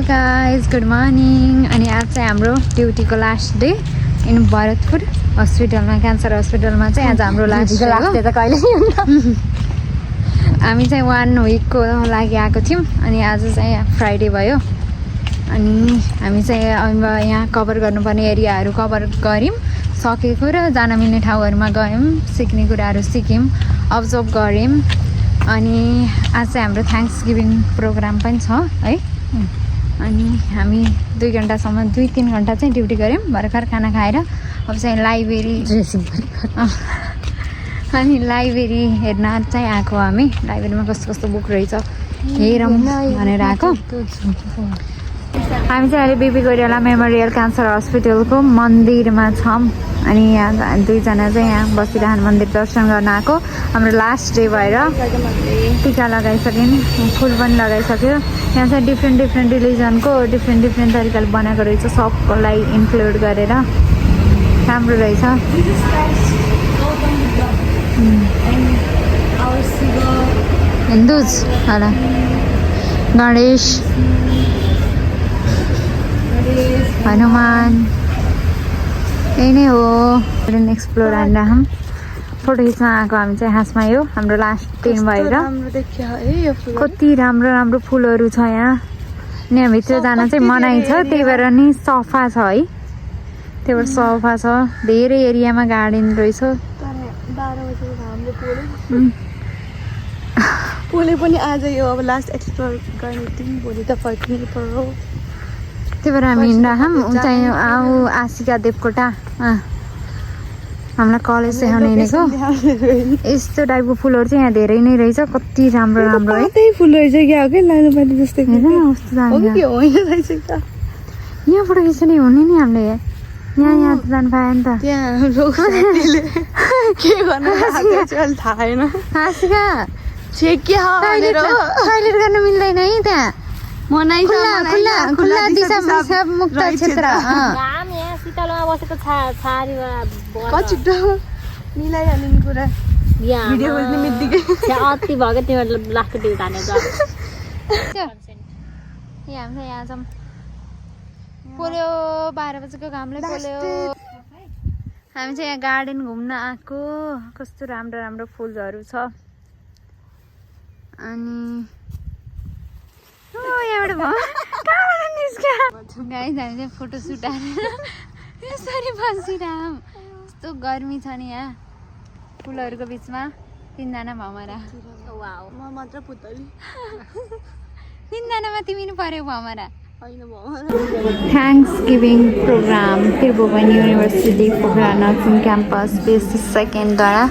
guys, good morning. अनि आज चाहिँ हाम्रो ड्युटीको लास्ट डे इन भरतपुर हस्पिटलमा क्यान्सर हस्पिटलमा चाहिँ आज हाम्रो लास्ट डे त कहिले हामी चाहिँ 1 विकको लागि आएको थियौँ अनि आज चाहिँ फ्राइडे भयो अनि हामी चाहिँ अब यहाँ कभर गर्नुपर्ने एरियाहरू कभर गऱ्यौँ सकेको र जान मिल्ने ठाउँहरूमा गयौँ सिक्ने कुराहरू सिक्यौँ अब्जर्भ गऱ्यौँ अनि आज चाहिँ हाम्रो थ्याङ्क्स गिभिङ प्रोग्राम पनि छ है अनि हामी 2 घन्टासम्म 2-3 घन्टा चाहिँ ड्युटी गऱ्यौँ भर्खर खाना खाएर अब चाहिँ लाइब्रेरी ड्रेसिङ अनि लाइब्रेरी हेर्न चाहिँ आएको हामी लाइब्रेरीमा कस्तो कस्तो बुक रहेछ हेरौँ भनेर आएको हामी चाहिँ अहिले बिपी कोइराला मेमोरियल क्यान्सर हस्पिटलको मन्दिरमा छौँ अनि यहाँ दुईजना चाहिँ यहाँ बसिरहनु मन्दिर दर्शन गर्न आएको हाम्रो लास्ट डे भएर टिका लगाइसक्यौँ फुल पनि लगाइसक्यो यहाँ चाहिँ डिफ्रेन्ट रिलिजनको डिफ्रेन्ट तरिकाले बनाएको रहेछ सबैलाई इन्क्लुड गरेर राम्रो रहेछ हिन्दूज होला गणेश हनुमान यही नै हो एक्सप्लोर आइरहौँ फोटो खिच्न आएको हामी चाहिँ खासमा यो हाम्रो लास्ट दिन भएर कति राम्रो फुलहरू छ यहाँ अनि भित्र जान चाहिँ मनाइ छ त्यही भएर नि सफा छ है त्यही भएर सफा छ धेरै एरियामा गार्डन रहेछ पोले पनि आज यो अब लास्ट एक्सप्लोर गर्ने दिन भोलि त फर्किने पर्यो त्यही भएर हामी हिँड्छौँ चाहिँ आऊ आशिका देवकोटा हामीलाई कलेज देखाउनु हिँडेको यस्तो टाइपको फुलहरू चाहिँ यहाँ धेरै नै रहेछ कति राम्रो है त्यही फुल रहेछ क्या हो कि लालुपाती जस्तै यहाँ फोटो खिच्ने हुने नि हामीले यहाँ त जानु पायो नि त के गर्नु थाहा छैन आशिका टोइलेट गर्न मिल्दैन है त्यहाँ मनाइ खुल्ला दिशा मुक्त क्षेत्र शीतलमा बसेको छिटो मिलाइहाल्ने कुरा भिडियो खोज्ने बित्तिकै अति भयो क्या त्यो लास्टको ड्यु तानेर हामी यहाँ छौँ पोल्यो 12 बजेको घामले पोल्यो हामी चाहिँ यहाँ गार्डन घुम्न आएको कस्तो राम्रो फुलहरू छ अनि यहाँबाट भयो गाइस हामी चाहिँ फोटो सुट हालेर यसरी बसिरहौँ यस्तो गर्मी छ नि यहाँ फुलहरूको बिचमा 3जना भमरा म मात्र पुतली 3जनामा तिमी नि पर्यो भमरा thanksgiving program Tribhuvan university Pokhara nursing campus बेस सेकेन्डद्वारा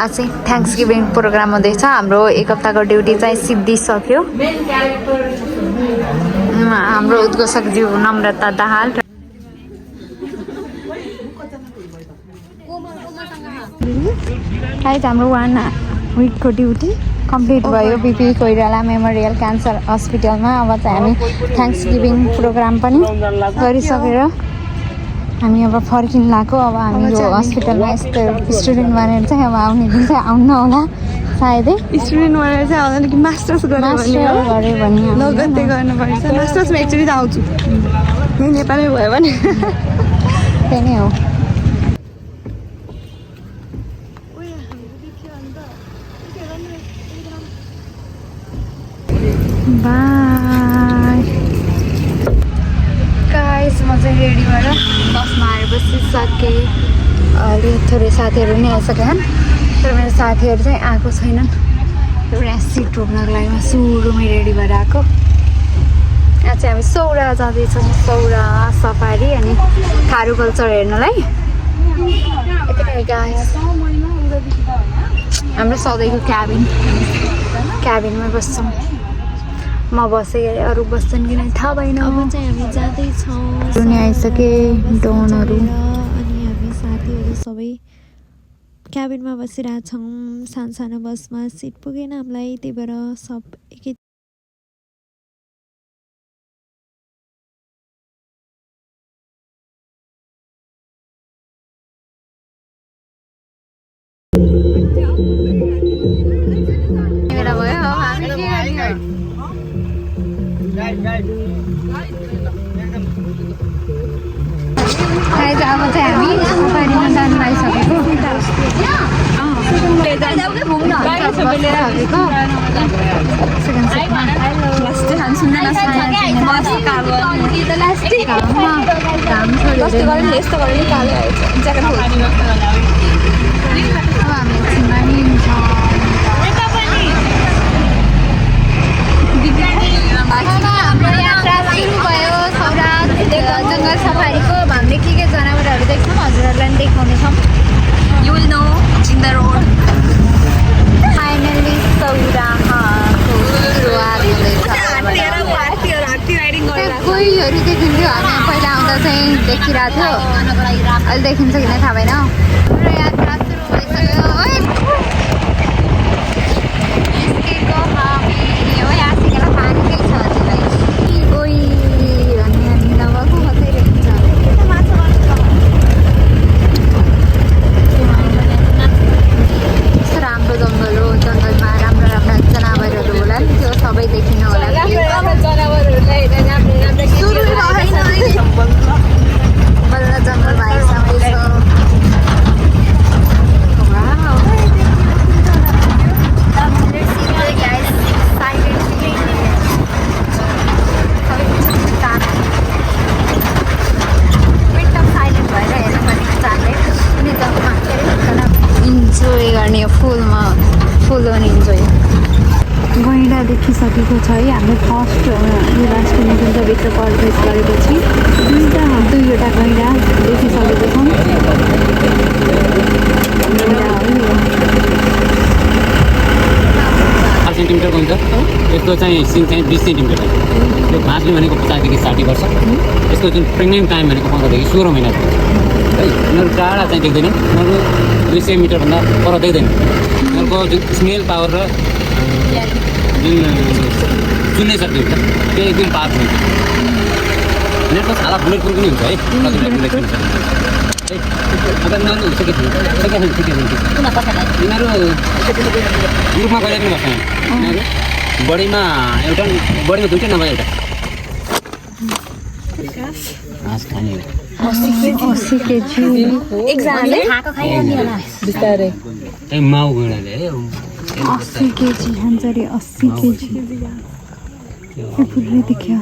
आज चाहिँ थ्याङ्क्स गिभिङ प्रोग्राम हुँदैछ हाम्रो 1 हप्ताको ड्युटी चाहिँ सिद्धिसक्यो हाम्रो उद्घोषकज्यू नम्रता दाहाल आज हाम्रो 1 विकको ड्युटी कम्प्लिट भयो बिपी कोइराला मेमोरियल क्यान्सर हस्पिटलमा अब चाहिँ हामी थ्याङ्क्स गिभिङ प्रोग्राम पनि गरिसकेर हामी अब फर्किन लाग्यो अब हामी यो हस्पिटलमा यस्तो स्टुडेन्ट भनेर चाहिँ अब आउने दिन चाहिँ आउन होला सायदै स्टुडेन्ट भनेर चाहिँ आउँदैन कि मास्टर्स गऱ्यो भने लगत्तै गर्नुपर्छ मास्टर्समा एक्चुअली त आउँछु यही नेपालमै भयो भने त्यही नै हो बाई गाइस म चाहिँ रेडी भएर बसमा आएर बसिसकेँ अहिले थोरै साथीहरू पनि आइसकेछन् तर मेरो साथीहरू चाहिँ आएको छैनन् एउटा सिट रोक्नको लागि म सुरुमै रेडी भएर आएको यहाँ चाहिँ हामी सौरा जाँदैछौँ सौरा सफारी अनि थारू कल्चर हेर्नलाई हाम्रो सधैँको क्याबिनमा बस्छौँ म बसेँ अरू बस्छन् कि नै थाहा भएन अब चाहिँ हामी जाँदैछौँ आइसके डोनहरू अनि हामी साथीहरू सबै क्याबिनमा बसिरहेछौँ सानो बसमा सिट पुगेन हामीलाई त्यही भएर सब एकै भयो गाइस अब चाहिँ हामी सफारीमा जानु लागिसकेको हाम्रो यात्रा सुरु भयो सौरात जङ्गल सफारीको। हामीले के जनावरहरू देख्छौँ हजुरहरूलाई पनि देखाउनेछौँ। You will know in the road. Finally सौराहाको सुरुवात हुँदैछ। कोहीहरू देखिन्थ्यो, हामी पहिला आउँदा चाहिँ देखिरहेको थियो, अहिले देखिन्छ कि नै थाहा भएन। हाम्रो यात्रा सुरु भइसक्यो। निस्केको हामी हो, यहाँ सिकेर पानीकै छ अझै भन्ने हामी नभएको कसैले हुन्छ। कस्तो राम्रो जङ्गल हो, जङ्गलमा राम्रो राम्रो जनावरहरू होला नि, त्यो सबै देखिन होला। बल्ल जङ्गल भएसँगै छ। इन्जोय गर्ने फुलमा फुल अनि इन्जोय। गैँडा देखिसकेको छ है हामीले। फर्स्ट राष्ट्रिय निकुञ्जभित्र प्रवेश गरेपछि दुईवटा गैँडा देखिसकेको छौँ। 8 सेन्टिमिटरको हुन्छ। यसको चाहिँ सिङ चाहिँ 20 सेन्टिमिटर हो। यो भाँच्ने भनेको 50 देखि 60 वर्ष। यसको जुन प्रेग्नेन्ट टाइम भनेको 15 देखि 16 महिना छ है। यिनीहरू टाढा चाहिँ देख्दैनन्, यिनीहरू 200 मिटरभन्दा पर देख्दैन। यिनीहरूको जुन स्मेल पावर र जुन सुन्ने शक्ति हुन्छ त्यो एकदम पावरफुल हुन्छ। यिनीहरूको छाला बुलेट प्रुफ पनि हुन्छ है, बुलेट प्रुफ है। अब यिनीहरू यिनीहरू ग्रुपमा गएर पनि बस्छ। यिनीहरू बडीमा एउटा बडीमा दुईवटा नभए एउटा घाँस खाने 80 केजी माउ गैँडाले है 80 केजी खान्छ अरे। 80 केजी पुरै देखियो।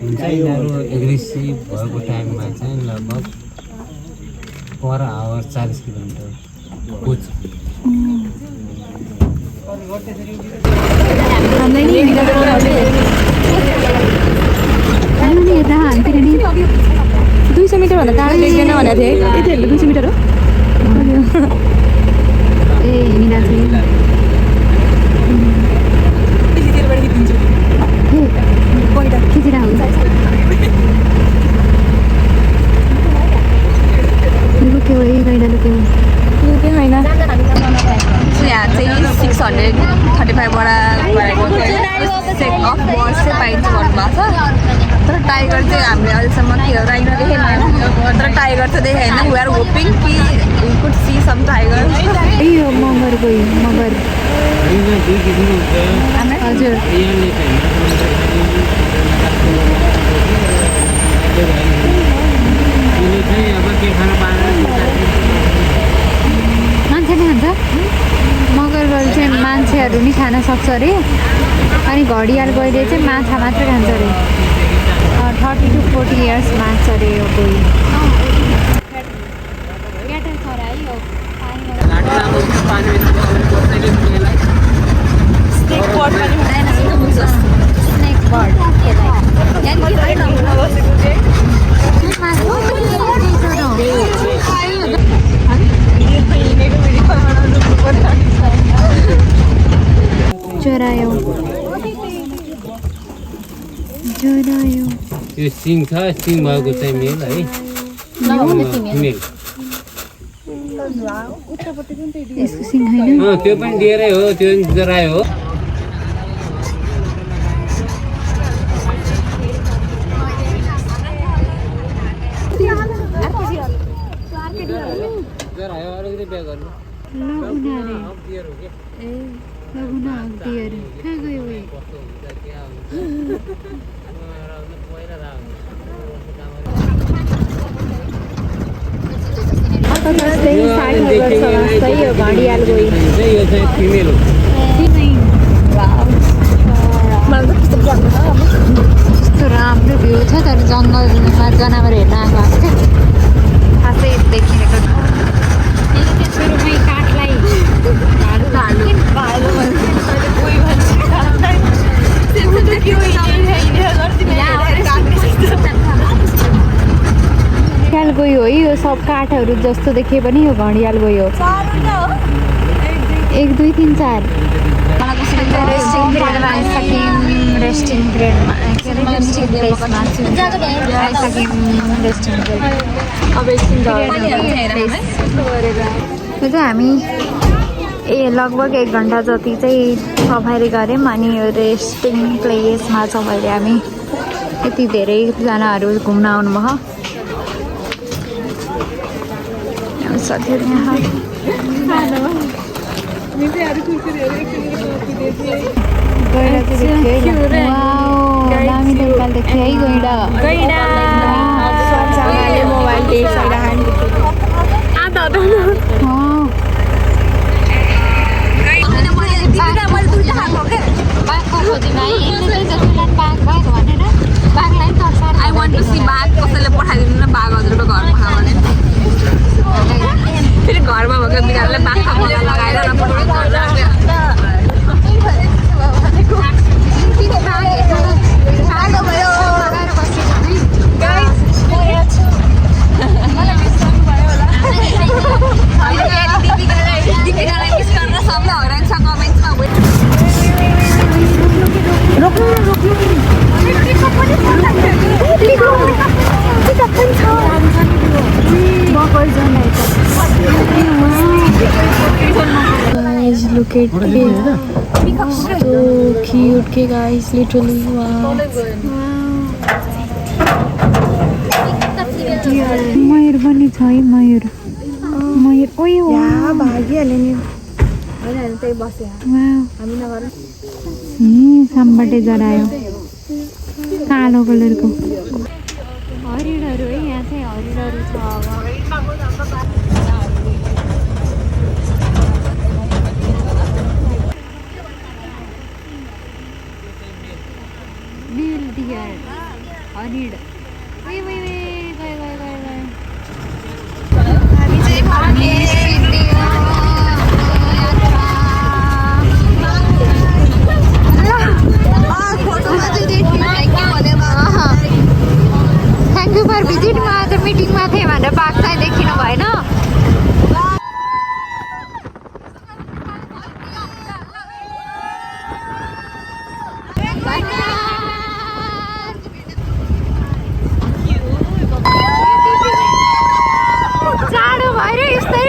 हुन्छ। यिनीहरू एग्रेसिभ भएको टाइममा चाहिँ लगभग पर आवर 40 किलोमिटर कुछ। यता हामतिर नि 200 मिटरभन्दा टाढा देख्दैन भनेको थिएँ। यतिहरूले 200 मिटर हो। ए हिँडिरहेको थिएँ खिचिरा हुन्छ। लुक्यो है गैँडा लुक्यो। लुक्यो होइन। यहाँ चाहिँ 635 गरेको चेक अफ बस चाहिँ पाइन्छ भन्नुभएको छ। तर टाइगर चाहिँ हामीले अहिलेसम्म राइनो देखेन। तर टाइगर चाहिँ देखेन। वी आर होपिङ कि we could see some tiger. ए यो मगर गयो, मगर हजुर। मान्छेले खान्छ मगरहरू चाहिँ मान्छेहरू नि खान सक्छ अरे। अनि घडियाल गइले चाहिँ माछा मात्रै खान्छ अरे। 30 to 40 इयर्स मान्छ अरे यो कोही। स्नेक बर्ड चरायो चरायो। यो सिङ छ, सिङ भएको चाहिँ मेल है, फिमेल। यसको सिङ होइन। त्यो पनि दिएरै हो, त्यो पनि जरायो हो। लगुना हक्दीहरू कहाँ गयो उयो घडियाल गयो यो चाहिँ फिमेल हो कस्तो राम्रो भ्यू छ तर जङ्गलमा जनावर हेर्न आएको थियो खासै देखिरहेको सुरुमै काठलाई घडियाल गयो है यो सब काठहरू जस्तो देखे पनि यो घडियाल गयो 1 2 3 4 रेस्टिङ ग्रेडमा रेस्टिङ प्लेसमा यो चाहिँ हामी लगभग 1 घन्टा जति चाहिँ सफारी गऱ्यौँ अनि यो रेस्टिङ प्लेसमा छ अहिले हामी यति धेरैजनाहरू घुम्न आउनुभयो सक्यो यहाँ दामी तरिकाले देख्यो है गैँडा I want to see बाघ कसैले पठाइदिनु न बाघ हजुरको घरमा खा भने फेरि घरमा भएको बिरालोले बाघ खाना लगाएर Guys, look at it. So cute, okay, guys. Literally, wow. मयूर पनि छ है मयूर ओयो भागिहाल्यो नि सामबाटै जरायो कालो कलरको हरिणहरू है यहाँ चाहिँ हरिणहरू छ हरिण थ्याङ्क यू फर भिजिट म आज मिटिङमा थिएँ भनेर बाघ चाहिँ देखिनु भएन जाडो भएर यस्तै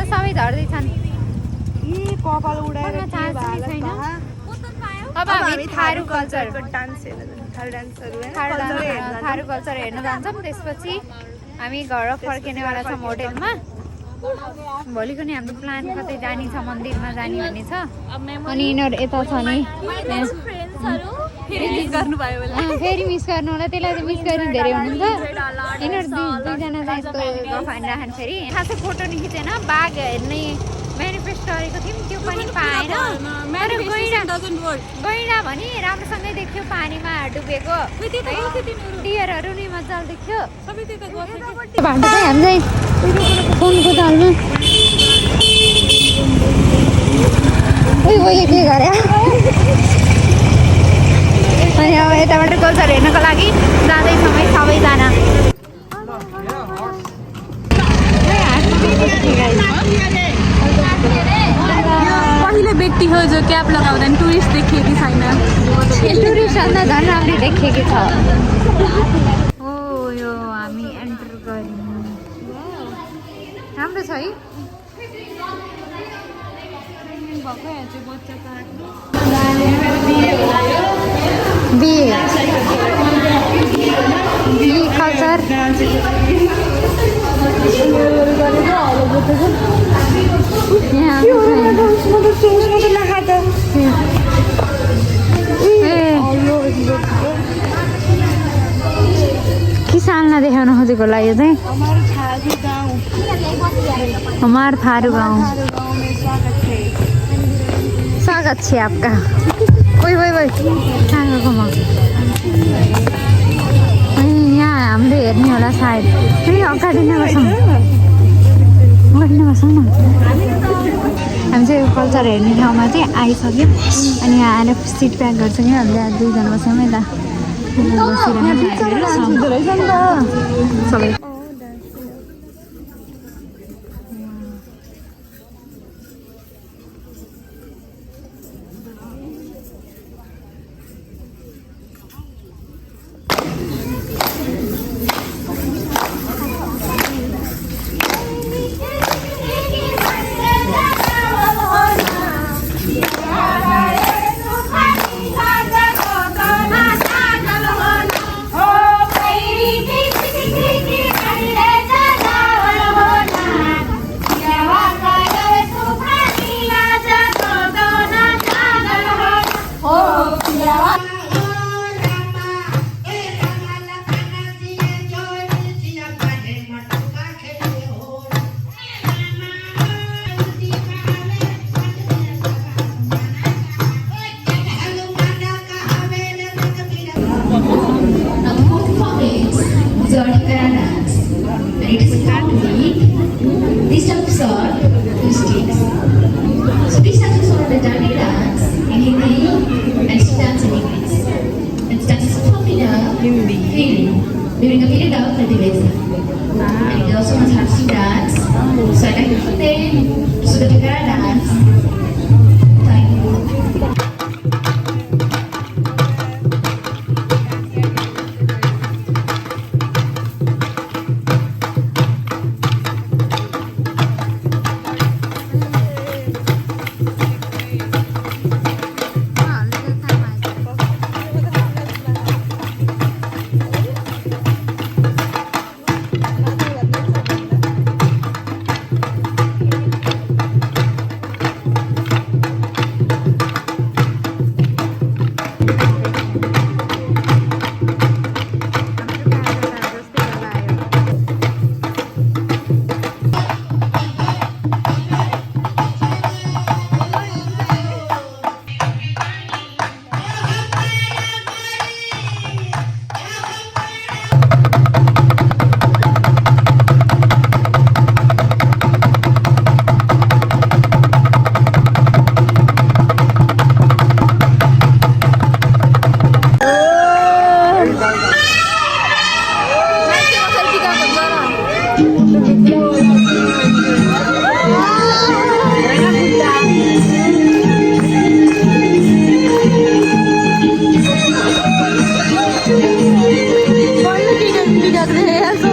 सबै झर्दैछन् कपाल उडाएर अब हामी थारू कल्चर डान्सहरू थारू कल्चर हेर्न जान्छौँ त्यसपछि हामी घर फर्किनेवाला छौँ होटेलमा भोलिको नि हाम्रो प्लान कतै जाने छ मन्दिरमा जाने भन्ने छ अनि यिनीहरू यता छ नि फेरि मिस गर्नु होला त्यसलाई चाहिँ मिस गर्नु धेरै हुनुहुन्छ यिनीहरू दुईजना चाहिँ यस्तो गफ हानिराखन् फेरि खासै फोटो नि खिचेन बाघ हेर्ने म्यानिफेस्ट गरेको थियौँ त्यो पनि पाएन गैँडा भने राम्रोसँगै देख्यो पानीमा डुबेको डियरहरू नि मजाले देख्यो भान्डो चाहिँ हामी चाहिँ फोनको तालमा के गरे अनि अब यताबाट कल्चर हेर्नको लागि जाँदैछौँ है सबैजना पहिले व्यक्ति हो जो क्याप लगाउँदा टुरिस्ट देखिएकी छैन टुरिस्ट अन्त झन् राम्रै देखिएकी छ हो यो हामी एन्टर गऱ्यौँ राम्रो छ है कल्चर किसानलाई देखाउन खोजेको होला यो चाहिँ हमार थारू गाउँ स्वागत छ आपका ओइ कहाँकोमा यहाँ हामीले हेर्ने होला सायद फेरि अगाडि नै बसौँ न हामी चाहिँ यो कल्चर हेर्ने ठाउँमा चाहिँ आइसक्यौँ अनि यहाँ आएर सिट प्याक गर्छौँ कि हामीले दुईजना बस्यौँ यता बसिरहेको सबै during a period of cultivation. And it also must have to dance. So I'd like to put in Sudatikara dance. Thank you.